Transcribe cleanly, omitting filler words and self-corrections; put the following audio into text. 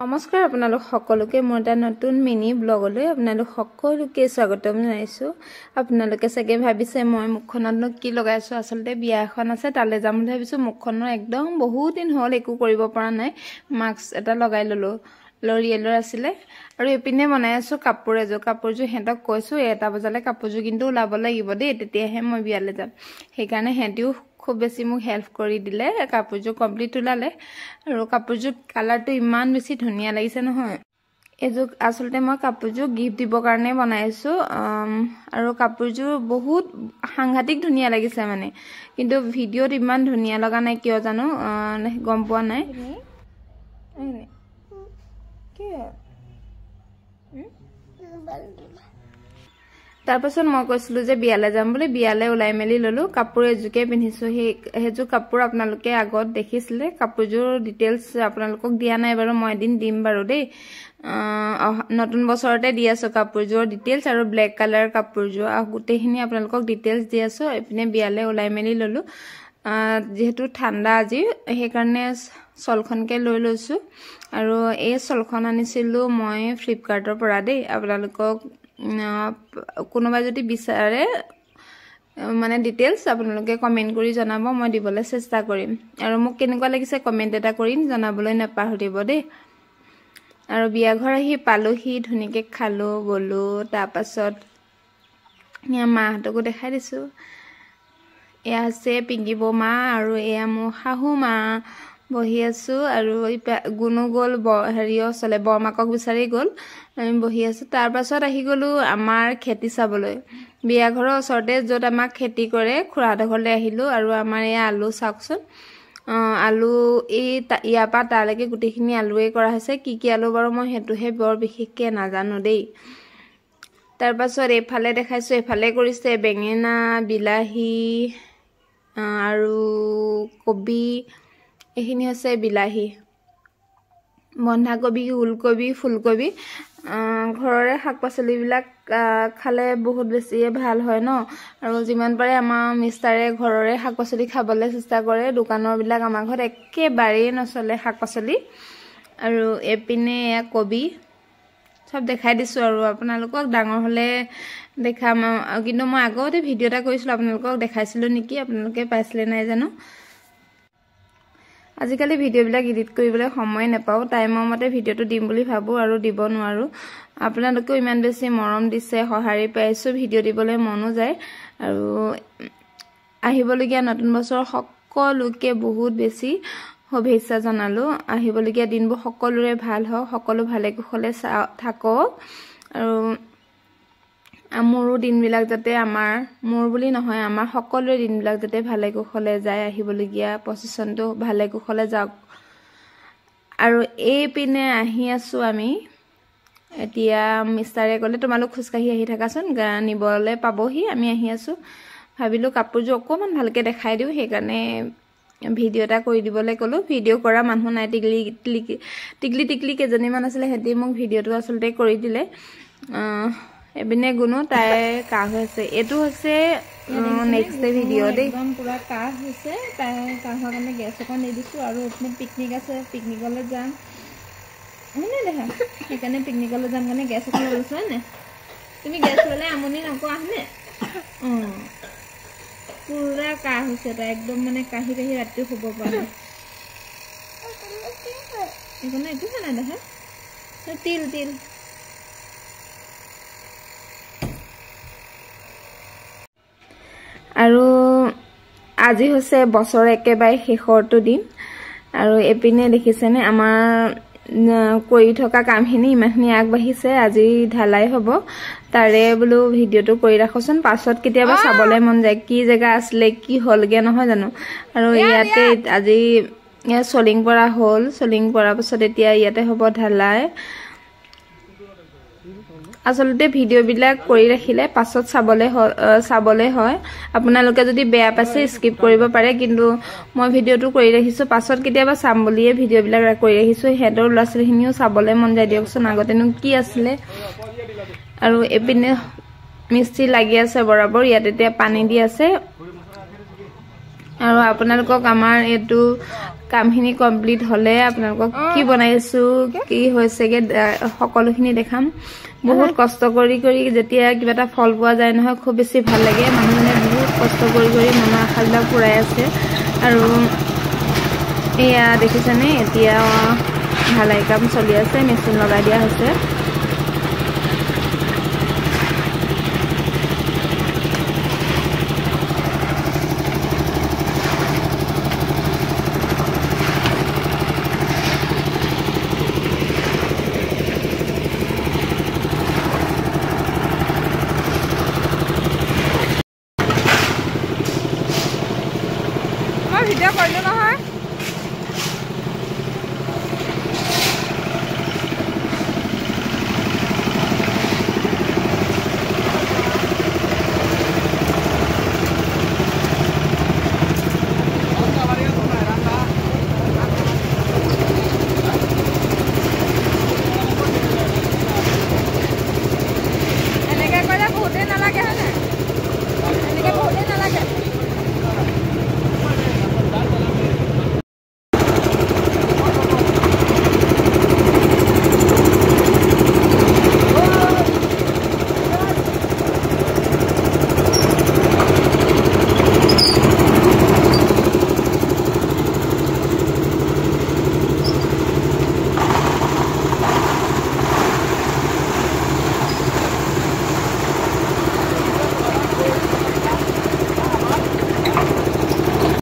নমস্কাৰ আপোনালোক সকলোকে মোৰ এটা নতুন মিনি ব্লগলৈ আপোনালোক সকলোকে স্বাগতম জনাইছো। আপোনালোকে চাগে ভাবিছে মই মুখখনত কি লগাইছো, আসলতে বিয়া এখন আছে তালে যাম বুলি ভাবিছো। মুখখনৰ একদম বহুত দিন হ'ল একো কৰিব পৰা নাই, মাস্ক এটা লগাই ললো, লৰিয়েলৰ আছিলে। আৰু এপিনে বনাই আছো কাপোৰ এযোৰ। কাপোৰযোৰ হেঁতক কৈছো 1টা বজালে কাপোৰযোৰ কিন্তু ওলাব লাগিব দেই, তেতিয়াহে মই বিয়ালে যাম। সেইকাৰণে হেঁতিও খুব বেছি মোক হেল্প কৰি দিলে, কাপোৰযোৰ কমপ্লিট ওলালে। আৰু কাপোৰযোৰ কালাৰটো ইমান বেছি ধুনীয়া লাগিছে নহয়। এযোৰ আসলতে মই কাপোৰযোৰ গিফ্ট দিবৰ কাৰণে বনাইছো। আৰু কাপোৰযোৰ বহুত সাংঘাতিক ধুনীয়া লাগিছে মানে, কিন্তু ভিডিঅ'ত ইমান ধুনীয়া লগা নাই কিয় জানো, গম পোৱা নাই। তাৰপাছত মই কৈছিলো যে বিয়ালে যাম বুলি, বিয়ালে ওলাই মেলি ললো। কাপোৰ এযোৰকে পিন্ধিছো, সেইযোৰ কাপোৰ আপোনালোকে আগত দেখিছিলে। কাপোৰযোৰ ডিটেইলছ আপোনালোকক দিয়া নাই বাৰু, মই এদিন দিম বাৰু দেই। নতুন বছৰতে দি আছো কাপোৰযোৰৰ ডিটেইলছ, আৰু ব্লেক কালাৰ কাপোৰযোৰ গোটেইখিনি আপোনালোকক ডিটেইলছ দি আছো। এপিনে বিয়ালে ওলাই মেলি ললো, যিহেতু ঠাণ্ডা আজি সেইকাৰণে চলখনকে লৈ লৈছো। আৰু এই চলখন আনিছিলো মই ফ্লিপকাৰ্টৰ পৰা দেই। আপোনালোকক কোনোবাই যদি বিচাৰে মানে ডিটেইলছ আপোনালোকে কমেন্ট কৰি জনাব, মই দিবলৈ চেষ্টা কৰিম। আৰু মোক কেনেকুৱা লাগিছে কমেন্ট এটা কৰি জনাবলৈ নাপাহৰিব দেই। আৰু বিয়া ঘৰ আহি পালোহি, ধুনীয়াকে খালো বলো। তাৰপাছত মাহঁতকো দেখাই দিছো। এয়া আছে পিংকি বৌমা আৰু এয়া মোৰ শাহু মা বহি আছো। আৰু গুণো গ'ল ওচৰলে, বৰমাকক বিচাৰি গ'ল, আমি বহি আছো। তাৰ পাছত আহি গলো আমাৰ খেতি চাবলৈ। বিয়া ঘৰৰ ওচৰতে য'ত আমাক খেতি কৰে খুৰাহঁতৰ ঘৰলৈ আহিলো। আৰু আমাৰ এয়া আলু চাওকচোন, আলু ইয়াৰ পৰা তালৈকে গোটেইখিনি আলুৱে কৰা হৈছে। কি আলু বাৰু মই সেইটোহে বৰ বিশেষকে নাজানো দেই। তাৰ পাছত এইফালে দেখাইছো, এইফালে কৰিছে বেঙেনা, বিলাহী আৰু কবি। এইখিনি হৈছে বিলাহী, বন্ধাকবি, ওলকবি, ফুলকবি। ঘৰৰে শাক পাচলিবিলাক খালে বহুত বেছিয়ে ভাল হয় ন। আৰু যিমান পাৰে আমাৰ মিষ্টাৰে ঘৰৰে শাক পাচলি খাবলৈ চেষ্টা কৰে। দোকানৰ বিলাক আমাৰ ঘৰত একেবাৰেই নচলে শাক পাচলি। আৰু এপিনে এয়া কবি চব দেখাই দিছো। আৰু আপোনালোকক ডাঙৰ হলে দেখাম, কিন্তু মই আগতে ভিডিঅ' এটা কৰিছিলো আপোনালোকক দেখাইছিলো নেকি, আপোনালোকে পাইছিলে নাই জানো। আজিকালি ভিডিঅ'বিলাক এডিট কৰিবলৈ সময় নাপাওঁ, টাইমৰ মতে ভিডিঅ'টো দিম বুলি ভাবো আৰু দিব নোৱাৰো। আপোনালোকেও ইমান বেছি মৰম দিছে, সঁহাৰি পাইছো, ভিডিঅ' দিবলৈ মনো যায়। আৰু আহিবলগীয়া নতুন বছৰ সকলোকে বহুত বেছি শুভেচ্ছা জনালো। আহিবলগীয়া দিনবোৰ সকলোৰে ভাল হওক, সকলো ভালে কুশলে থাকক। আৰু মোৰো দিনবিলাক যাতে মোৰ বুলি নহয়, আমাৰ সকলোৰে দিনবিলাক যাতে ভালে কুশলে যায়, আহিবলগীয়া পজিশ্যনটো ভালে কুশলে যাওক। আৰু এইপিনে আহি আছো আমি এতিয়া। মিষ্টাৰে ক'লে তোমালোক খোজকাঢ়ি আহি থাকাচোন, নিবলৈ পাবহি, আমি আহি আছো। ভাবিলো কাপোৰযোৰ অকণমান ভালকে দেখাই দিওঁ, সেইকাৰণে ভিডিঅ' এটা কৰি দিবলৈ ক'লো। ভিডিঅ' কৰা মানুহ নাই, টিকলি কেইজনীমান আছিলে, সিহঁতি মোক ভিডিঅ'টো আচলতে কৰি দিলে। এপিনে গুণো তাই কাহ হৈছে, এইটো হৈছে নেক্সট ভিডিঅ' দেই। একদম পুৰা কাহ হৈছে, তাই কাহ হোৱাৰ কাৰণে গেছ অকণ দি দিছো। আৰু এইপিনে পিকনিক আছে, পিকনিকলৈ যাম হয়নে দেখা, সেইকাৰণে পিকনিকলৈ যাম কাৰণে গেছ অকণ লৈছো হয়নে। তুমি গেছ ল'লে আমনি নকৰা হয়নে। পুৰা কাহ হৈছে তাই, একদম মানে কাহি ৰাতি শুব পৰা নাই। এইকাৰণে একো হোৱা নাই দেখা, তিল আৰু আজি হৈছে বছৰ একেবাৰে শেষৰটো দিন। আৰু এপিনে দেখিছেনে আমাৰ কৰি থকা কামখিনি ইমানখিনি আগবাঢ়িছে। আজি ঢালাই হ'ব, তাৰে বোলো ভিডিঅ'টো কৰি ৰাখোচোন, পাছত কেতিয়াবা চাবলৈ মন যায় কি জেগা আছিলে কি হ'লগে নহয় জানো। আৰু ইয়াতে আজি চলিং পৰা হ'ল, চলিং পৰাৰ পাছত এতিয়া ইয়াতে হ'ব ঢালাই। আচলতে ভিডিঅ'বিলাক কৰি ৰাখিলে পাছত চাবলৈ হয়। আপোনালোকে যদি বেয়া পাইছে স্কিপ কৰিব পাৰে, কিন্তু মই ভিডিঅ'টো কৰি ৰাখিছো, পাছত কেতিয়াবা চাম বুলিয়ে ভিডিঅ'বিলাক কৰি ৰাখিছো। সিহঁতৰ ল'ৰা ছোৱালীখিনিও চাবলৈ মন যায় দিয়কচোন, আগতেনো কি আছিলে। আৰু এপিনে মিস্ত্ৰী লাগি আছে বৰাবৰ, ইয়াত এতিয়া পানী দি আছে। আৰু আপোনালোকক আমাৰ এইটো কামখিনি কমপ্লিট হলে আপোনালোকক কি বনাইছো কি হৈছেগে সকলোখিনি দেখাম বহুত কষ্ট কৰি কৰি যেতিয়া কিবা এটা ফল পোৱা যায় নহয় খুব বেছি ভাল লাগে মানুহজনে বহুত কষ্ট কৰি কৰি মনৰ আশাবিলাক পুৰাই আছে আৰু এয়া দেখিছেনে এতিয়া ঢালাই কাম চলি আছে মেচিন লগাই দিয়া হৈছে